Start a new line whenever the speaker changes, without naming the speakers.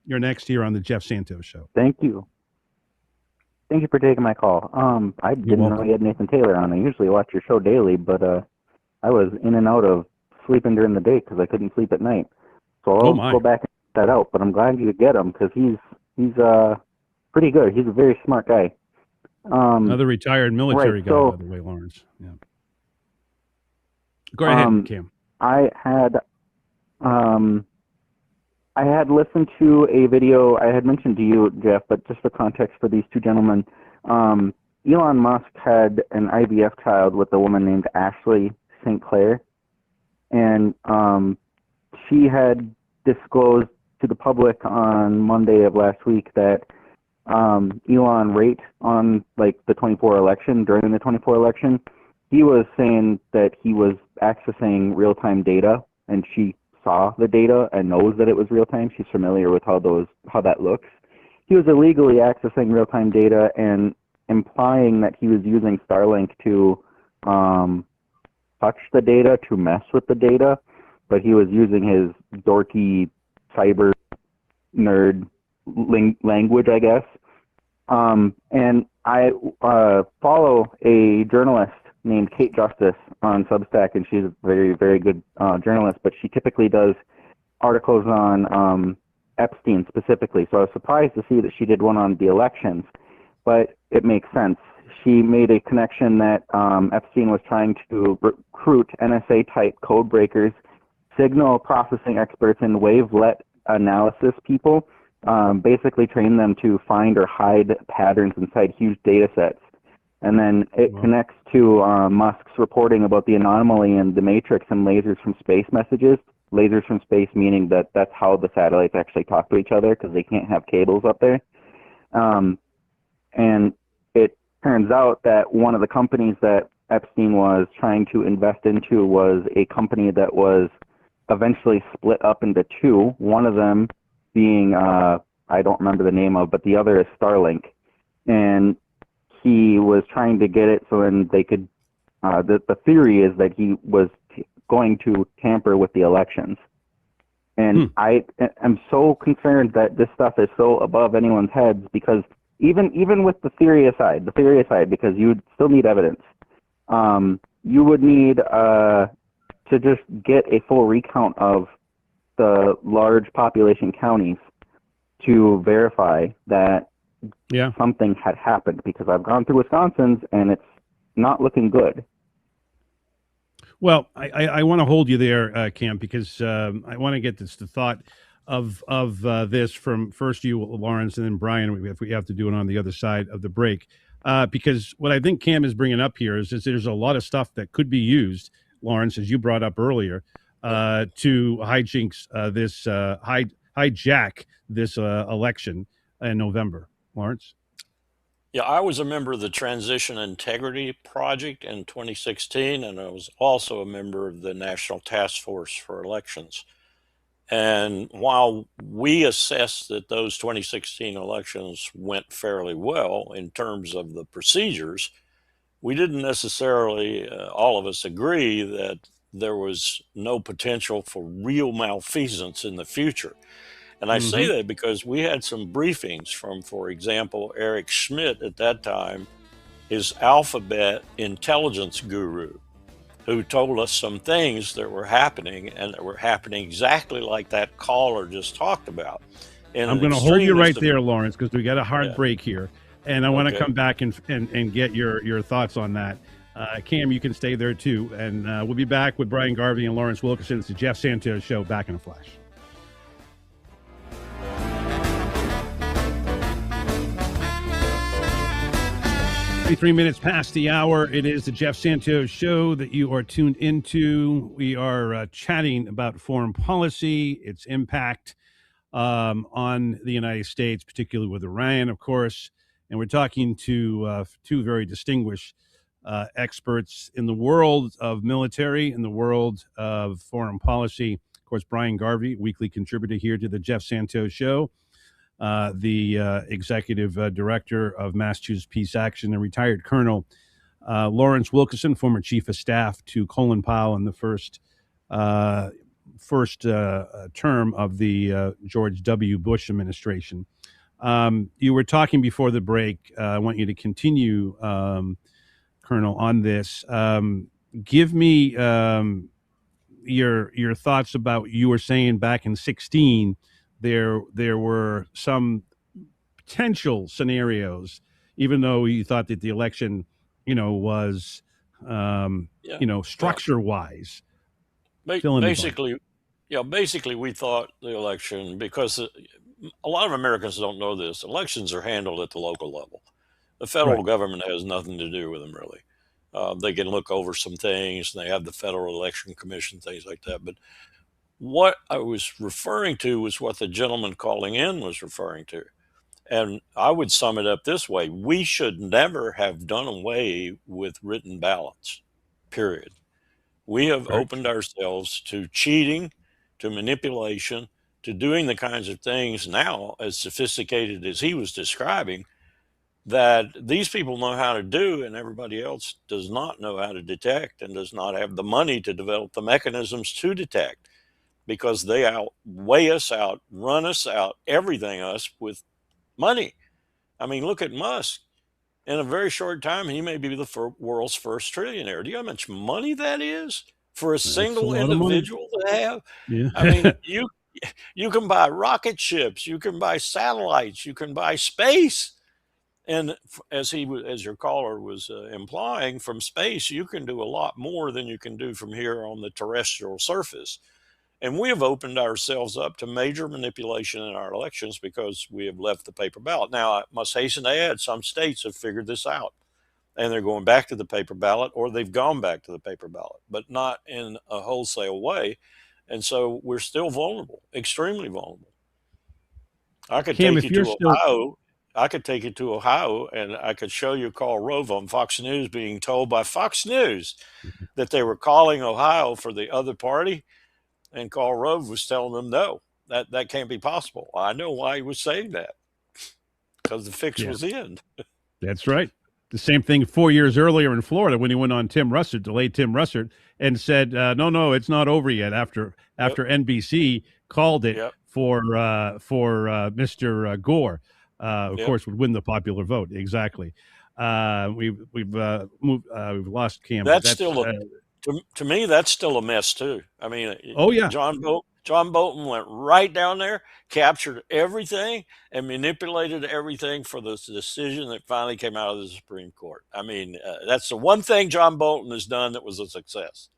You're next here on the Jeff Santos Show.
Thank you. Thank you for taking my call. I
You're
didn't know
welcome.
you had Nathan Taylor on. I usually watch your show daily, but I was in and out of sleeping during the day because I couldn't sleep at night. So
Oh
I'll
my,
go back and check that out. But I'm glad you get him because he's pretty good. He's a very smart guy. Um,
another retired
right.
military guy, by
So
the way, Lawrence. Yeah. Go ahead,
um,
Cam.
I had um, I had listened to a video I had mentioned to you, Jeff, but just for context for these two gentlemen, um, Elon Musk had an IVF child with a woman named Ashley St. Clair, and she had disclosed to the public on Monday of last week that Elon rate on like the 24 election during the 24 election, he was saying that he was accessing real time data, and she saw the data and knows that it was real time. She's familiar with how that looks. He was illegally accessing real time data and implying that he was using Starlink to um, touch the data, to mess with the data, but he was using his dorky cyber nerd language, I guess. And I follow a journalist named Kate Justice on Substack, and she's a very, very good journalist, but she typically does articles on Epstein specifically. So I was surprised to see that she did one on the elections, but it makes sense. She made a connection that Epstein was trying to recruit NSA type code breakers, signal processing experts, and wavelet analysis people, basically train them to find or hide patterns inside huge data sets. And then it
Well,
connects to Musk's reporting about the anomaly in the matrix and lasers from space messages. Lasers from space meaning that that's how the satellites actually talk to each other because they can't have cables up there. Um, and it turns out that one of the companies that Epstein was trying to invest into was a company that was eventually split up into two. One of them being I don't remember the name of, but the other is Starlink, and he was trying to get it so then they could. The theory is that he was going to tamper with the elections, and
hmm.
I am so concerned that this stuff is so above anyone's heads because even with the theory aside, because you would still need evidence. You would need to just get a full recount of the large population counties to verify that
Yeah.
something had happened because I've gone through Wisconsin's and it's not looking good.
Well, I want to hold you there, Cam, because I want to get this the thought of this from first you, Lawrence, and then Brian. If we have to do it on the other side of the break, because what I think Cam is bringing up here is there's a lot of stuff that could be used, Lawrence, as you brought up earlier, to hijinks hijack this election in November. Lawrence.
Yeah, I was a member of the Transition Integrity Project in 2016, and I was also a member of the National Task Force for Elections. And while we assessed that those 2016 elections went fairly well in terms of the procedures, we didn't necessarily, all of us, agree that there was no potential for real malfeasance in the future. And I say
Mm-hmm.
that because we had some briefings from, for example, Eric Schmidt at that time, his Alphabet intelligence guru, who told us some things that were happening and that were happening exactly like that caller just talked about in
I'm
an
going to hold you right
extremist.
there, Lawrence, because we got a hard
Yeah.
break here, and I want to
Okay.
come back and get your thoughts on that. Cam, you can stay there too, and we'll be back with Brian Garvey and Lawrence Wilkerson. It's the Jeff Santos Show. Back in a flash. 3 minutes past the hour. It is the Jeff Santos Show that you are tuned into. We are chatting about foreign policy, its impact on the United States, particularly with Iran, of course. And we're talking to two very distinguished experts in the world of military, in the world of foreign policy. Of course, Brian Garvey, weekly contributor here to the Jeff Santos Show, the executive director of Massachusetts Peace Action, and retired Colonel Lawrence Wilkerson, former chief of staff to Colin Powell in the first first term of the George W. Bush administration. You were talking before the break. I want you to continue, Colonel, on this. Give me your thoughts about, you were saying back in 16 there were some potential scenarios, even though you thought that the election, was
Yeah.
structure wise.
Ba-
Fill in the blank.
basically, basically we thought the election, because a lot of Americans don't know this, elections are handled at the local level. The federal
Right.
government has nothing to do with them, really. They can look over some things, and they have the Federal Election Commission, things like that. But what I was referring to was what the gentleman calling in was referring to. And I would sum it up this way: we should never have done away with written ballots, period. We have
Very
opened ourselves to cheating, to manipulation, to doing the kinds of things now, as sophisticated as he was describing, that these people know how to do, and everybody else does not know how to detect and does not have the money to develop the mechanisms to detect, because they outweigh us out, run us out, everything us with money. I mean, look at Musk. In a very short time, he may be the world's first trillionaire. Do you know how much money that is for a
That's a
single
lot of money.
individual to have? I
Yeah.
mean, you can buy rocket ships, you can buy satellites, you can buy space, and as your caller was implying, from space you can do a lot more than you can do from here on the terrestrial surface. And we have opened ourselves up to major manipulation in our elections because we have left the paper ballot. Now, I must hasten to add, some states have figured this out, and they're going back to the paper ballot, or they've gone back to the paper ballot, but not in a wholesale way. And so we're still vulnerable, extremely vulnerable. I could
Cam,
take
if
you
you're
to
still,
Ohio. I could take you to Ohio, and I could show you Karl Rove on Fox News being told by Fox News that they were calling Ohio for the other party, and Karl Rove was telling them no, that can't be possible. I know why he was saying that, because the fix
yeah,
was in.
that's right. The same thing 4 years earlier in Florida when he went on Tim Russert, delayed Tim Russert, and said, no, it's not over yet. After
Yep,
NBC called it
yep,
for Mr. Gore, of
yep.
course, would win the popular vote. Exactly. We've lost Cam, but
That's
that's
still a to me, that's still a mess too. I mean,
oh yeah.
John Bolton went right down there, captured everything, and manipulated everything for this decision that finally came out of the Supreme Court. I mean, that's the one thing John Bolton has done that was a success.